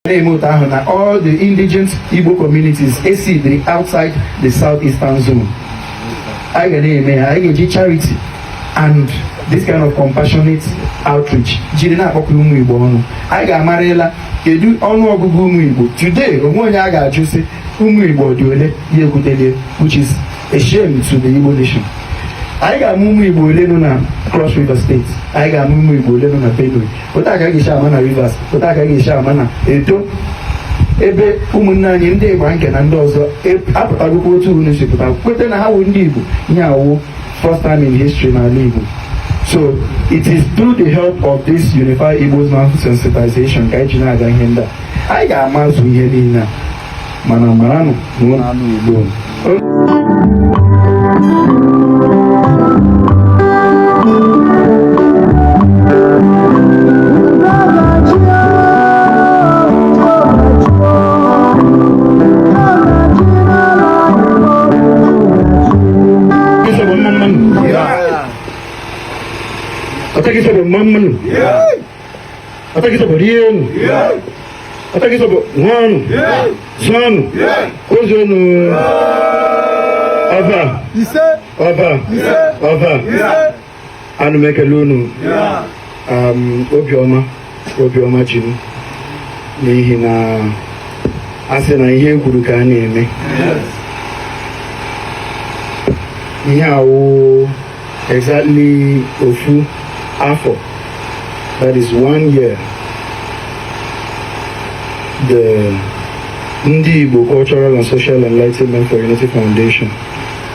all the indigenous Igbo communities the outside the southeastern zone. I get charity and this kind of compassionate outreach. I got Marela, they do honor Igbo. Today, which is a shame to the Igbo nation. I got Igbo na Cross River State. I got Igbo na Benue. But I can get Mana Rivers. But I can get Mana Edo. Ebe ụmụnna anyị ndị Igbo nke na ndị ọzọ apụtagokwa otu unu si pụta kwete na ha wụ ndị Igbo ihe awụ first time in history n'ala Igbo. So it is through the help of this unified Igbo's sensitization ka anyị na-aga ihe ndị a. Anyị ga-amazụ ihe niile a mana maranụ n'ọnụ Igbo. Ataki sobo mamman. Ataki sobo rienu. Ataki sobo nganu. Sanu. Ozonu. Ava. Ava. Ava. Anu mekelunu. Obioma chinu. N'ihi na asị na ihe kwuru ka a na-eme. Ihe awụ exactly ofu afọ, that is 1 year, the Ndi Igbo Cultural and Social Enlightenment for Unity Foundation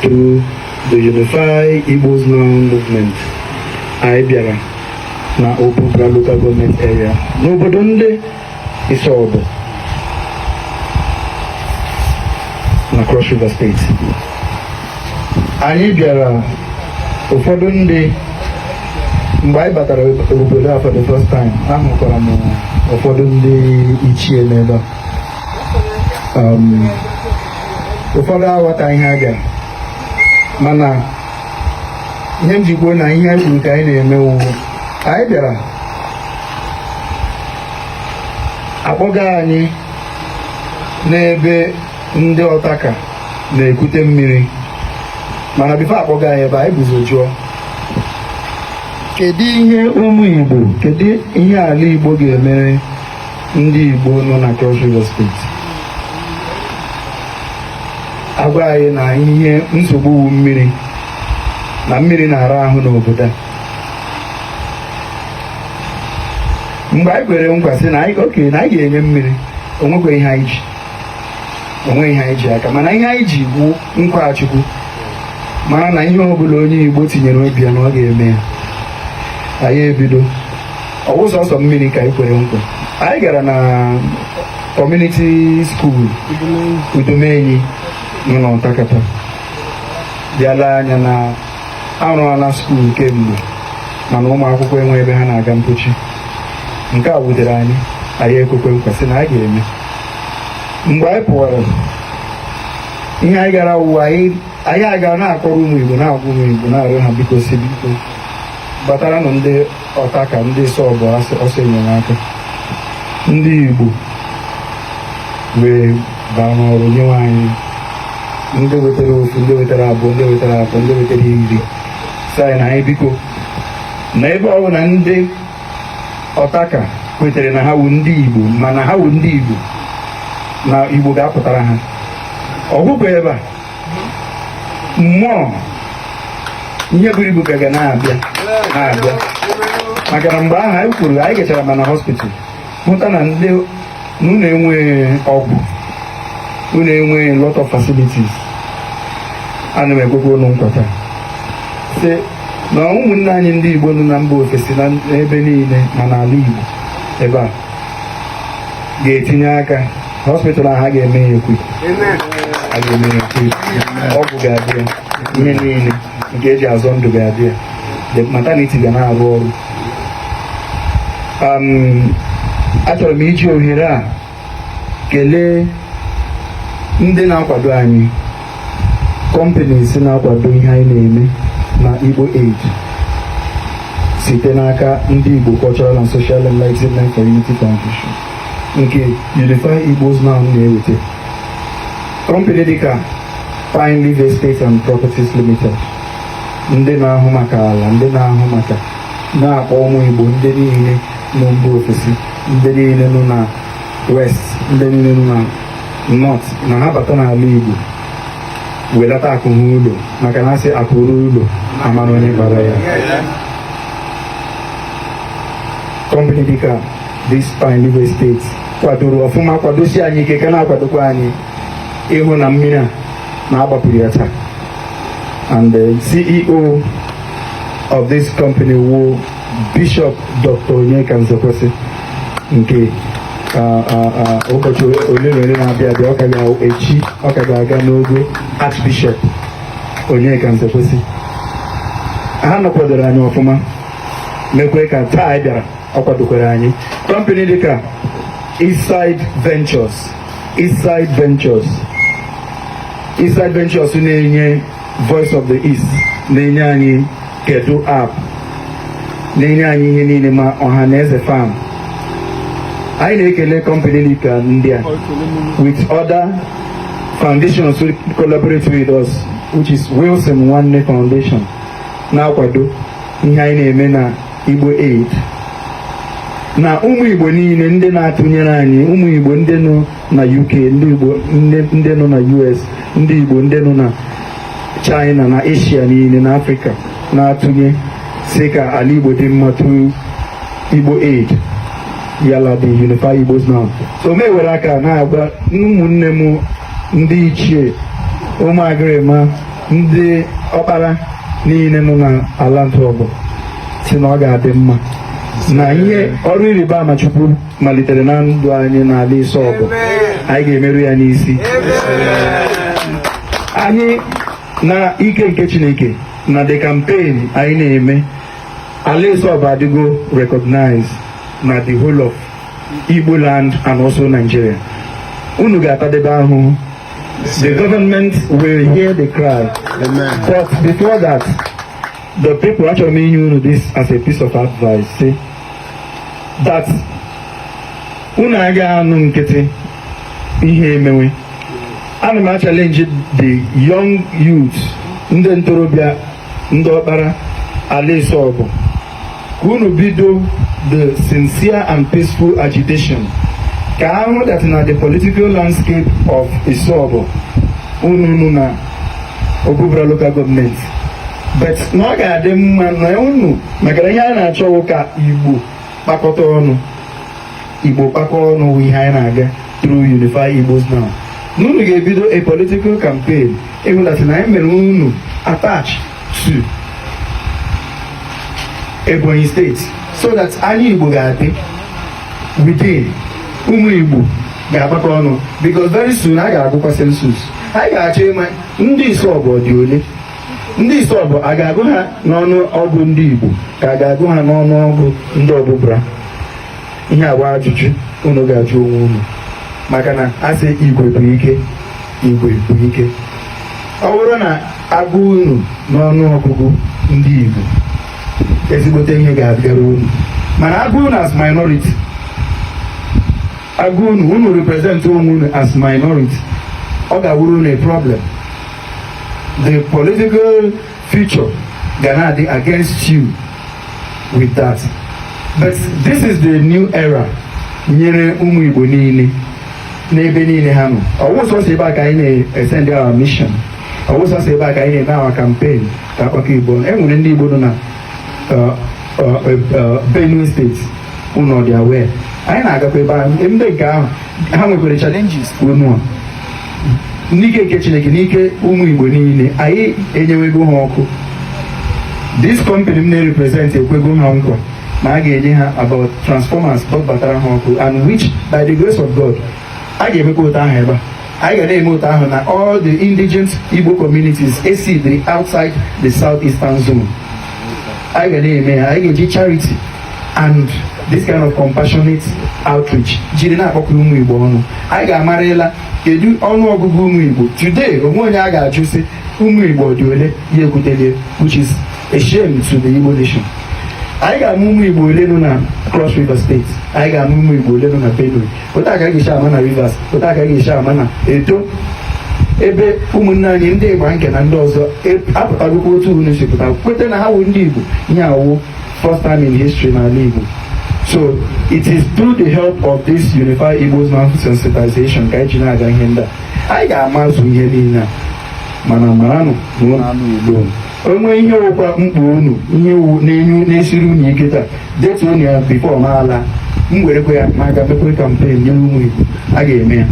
through the Unified Igbo's Now movement anyị bịara na Obubra local government area n'obodo ndị ISOBO na Cross River State. Anyị bịara ụfọdụ ndị mgbe anyị batara obodo a for the first time, ahụkwara m ụfọdụ ndị ichie n'ebe a. Ụfọdụ aghọta ihe a bịara, mana ihe m ji kwuo na ihe anyị kwuru ka anyị na-emewu, anyị bịara akpọga anyị n'ebe ndị ọtaka na-ekute mmiri, mana bifo akpọga anyị ebe anyị guzo jụọ kedu ihe ụmụ Igbo, kedu ihe ala Igbo ga-emere ndị Igbo nọ na Cross River State. Agwa anyị na ihe nsogbu mmiri na mmiri na-ara ahụ n'obodo a. Mgbe anyị kwere nkwa sị na anyị ga-enye mmiri, onwekwa ihe anyị ji aka, mana ihe anyị ji bụ nkwa Chukwu, mara na ihe ọbụla onye Igbo tinyere obi ya na ọ ga-eme ya. Anyị ebido ọwụ sọsọ mmiri ka anyị kwere nkwa. Anyị gara na community school Udomenyi nọ n'Ọtakata, bịala anya na arụọ na skuul kemgbe, mana ụmụ akwụkwọ enwe ebe ha na-aga mpochi. Nke a wutere anyị ekwekwe nkwa sị na a ga-eme. Mgbe anyị pụwara, ihe anyị gara ụwa anyị aga na-akọrọ ụmụ Igbo, na-agwa ụmụ Igbo, na-arịọ ha biko si biko batara nụ ndị ọtaka, ndị ISOBO ọsọ enyemaka. Ndị Igbo wee baa n'ọrụ nyewe anyị, ndị wetara ofu, ndị wetara abụọ, ndị wetara atọ, ndị wetara iri. Sị anyị na anyị biko na ebe ọ bụ na ndị ọtaka kwetere na ha wụ ndị Igbo, mana ha wụ ndị Igbo na Igbo ga-apụtara ha. Ọgwụgwọ ebe a mmụọ ihe buru ibu ka ga na-abịa maka na mgbe ahụ anyị kwuru, anyị gachara mana hospital hụta na ndị unu enweghị ọgwụ, unu enweghị lot of facilities. Ana m ekwekwa unu nkwata sị na ụmụnne anyị ndị Igbo nọ na mba ofesi na ebe niile ma n'ala Igbo ebe a ga-etinye aka. Hospital ahụ a ga-eme ya ekwe, ọgwụ ga-adị ya, ihe niile nke eji azọ ndụ ga-adị ya, the maternity ga na-arụ ọrụ. Achọrọ m iji ohere a kelee ndị na-akwado anyị, companies na-akwado ihe anyị na-eme na Igbo Aid site n'aka ndị Igbo Cultural and Social Enlightenment for Unity Foundation. nke Unify Igbos Now na-eweta. Company dịka Pine Leaf Estate and Properties Limited, ndị na-ahụ maka ala, ndị na-ahụ maka na-akpọ ụmụ Igbo ndị niile nọ mba ofesi, ndị niile nọ na West, ndị niile nọ na North, na ha bata n'ala Igbo welata akụ ha ụlọ, maka na asị akụrụ ụlọ amara onye bara ya. Company dịka this Pine Leaf Estate kwadoro ọfụma, kwadosi anyị ike, ka na-akwadokwa anyị ịhụ na mmiri a na-agbapụrụ ya taa. And the CEO of this company wụ Bishop Dr. Onyeka Nzekwesị, nke ụbọchị ole na ole na-abịa abịa, ọ ka ga-echi, ọ ka ga-aga n'ogo Archbishop Onyeka Nzekwesị. Ha nọkwadoro anyị ọfụma, mekwe ka taa anyị bịara ọ kwadokwara anyị. Company dịka Eastside Ventures na-enye Voice of the East, na-enye anyị Kedu app, na-enye anyị ihe niile ma ọha na eze farm. Anyị na-ekele company dịka ndị a with other foundations who collaborate with us, which is Wilson Nwanne Foundation, na-akwado ihe anyị na-eme na Igbo Aid, na ụmụ Igbo niile ndị na-atụnyere anyị, ụmụ Igbo ndị nọ na UK, ndị Igbo ndị nọ na US, ndị Igbo ndị nọ na China na Asia niile na Africa, na-atụnye si ka ala Igbo dị mma through Igbo Aid yala the Unify Igbos Now. So me were aka na-agba ụmụnne m ndị ichie, ụmụagịrịma, ndị ọkpara niile nọ na ala Ntọọbọ si na ọ ga-adị mma, na ihe ọrụ ịrịba ama Chukwu malitere na ndụ anyị n'ala ISOBO, anyị ga-emerụ ya n'isi. Anyị na ike nke Chineke na the campaign anyị na-eme, ala ISOBO adịgo recognized na the whole of Igbo land and also Nigeria. Unu ga-atadebe ahụhụ. The government will hear the cry. Amen. But before that, the people actually mean you this as a piece of advice, say that unu aga anụ nkịtị ihe emewe. Ana m challenge the young youth, ndị ntorobịa, ndị ọkpara ala ISOBO, ka unu bido the sincere and peaceful agitation, ka ahụ that na the political landscape of ISOBO unu na Obubra local government, but na ọ ga-adị mma na unu, maka ihe a na-achọ ka Igbo kpakọta ọnụ, Igbo kpakọ ọnụ wụ ihe anyị na-aga through Unify Igbos Now. N'unu ga-ebido a political campaign ịhụ that na anyị mere unu attach to Ebonyi State, so that anyị Igbo ga-adị within, ụmụ Igbo ga-agbakọ ọnụ, because very soon a ga-agụkwa census. Anyị ga-achọ ịma ndị ISOBO dị ole, ndị ISOBO a ga-agụ ha n'ọnụ ọgụ ndị Igbo ka a ga-agụ ha n'ọnụ ọgụ ndị Obubra. Ihe agba ajụjụ unu ga-ajụ onwe unu, maka na asị Igwe bụ ike, Igwe bụ ike. Ọ bụrụ na agụ unu n'ọnụ ọgụgụ ndị Igbo, ezigbote ihe ga-abịara unu, mana agụ unu as minority, agụ unu represent onwe unu as minority, ọ ga-awụrụ unu a problem. The political future ga na-adị against you with that. But this is the new era nyere ụmụ Igbo niile n'ebe niile ha nọ. Ọwụsọsọ ebe a ka anyị na-esend our mission, ọwụsọsọ ebe a ka anyị na-eme our campaign ka akpaka Igbo. Enwere ndị Igbo nọ na Benue State, unu dị aware. Anyị na-agakwa ebe ahụ, ndị nke ahụ ha nwekwara challenges unu a. N'ike nke Chineke, n'ike ụmụ Igbo niile, anyị enyewego ha ọkụ. This company m na-represent ekwego ha nkwa na a ga-enye ha about transformers batara ha ọkụ, and which by the grace of God a ga-emekwa ụtọ ahụ ebe a. Anyị ga na-eme ụtọ ahụ na all the indigent Igbo communities the outside the southeastern zone. Anyị ga na-eme ya, anyị ga-eji charity and this kind of compassionate outreach jiri na-akpọkọ ụmụ Igbo ọnụ. Anyị ga-amarịla kedu ọnụọgụgụ ụmụ Igbo today. Onwe onye a ga-ajụ sị ụmụ Igbo dị ole ya ekwutelie, which is a shame to the Igbo nation. anyị ga-amụ ụmụ Igbo ole nọ na Cross River State, anyị ga-amụ ụmụ Igbo ole nọ na Benue, otu aka ga-esi ama na Rivers, otu aka ga-esi ama na Edo, ebe ụmụnne anyị ndị Igbo nke na ndị ọzọ apụtagokwa otu unu si pụta kweta na ha wụ ndị Igbo. Ihe awụ first time in history n'ala Igbo. So it is through the help of this Unified Igbo's Now Sensitization ka anyị ji na-aga ihe ndị a. Anyị ga-amazụ ihe niile a, mana maranụ n'Igbo onwe ihe wụkwa mkpa unu, ihe na-esiri unu ike taa, detuo ya bifo maala m werekwa ya n'aka mekwe kampen nye ụmụ Igbo, a ga-eme ya.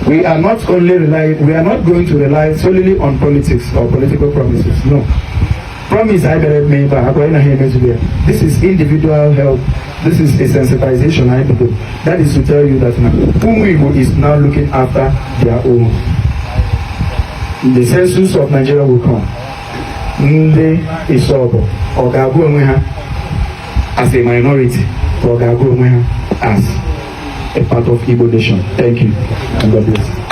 We are not going to rely solely on politics or political promises. No. Promise I better make this is individual help. This is a sensitization I do. That is to tell you that now Umu Igbo is now looking after their own. The census of Nigeria will come. Nde ISOBO or Gago as a minority or Gago as a part of Igbo nation. Thank you and God bless.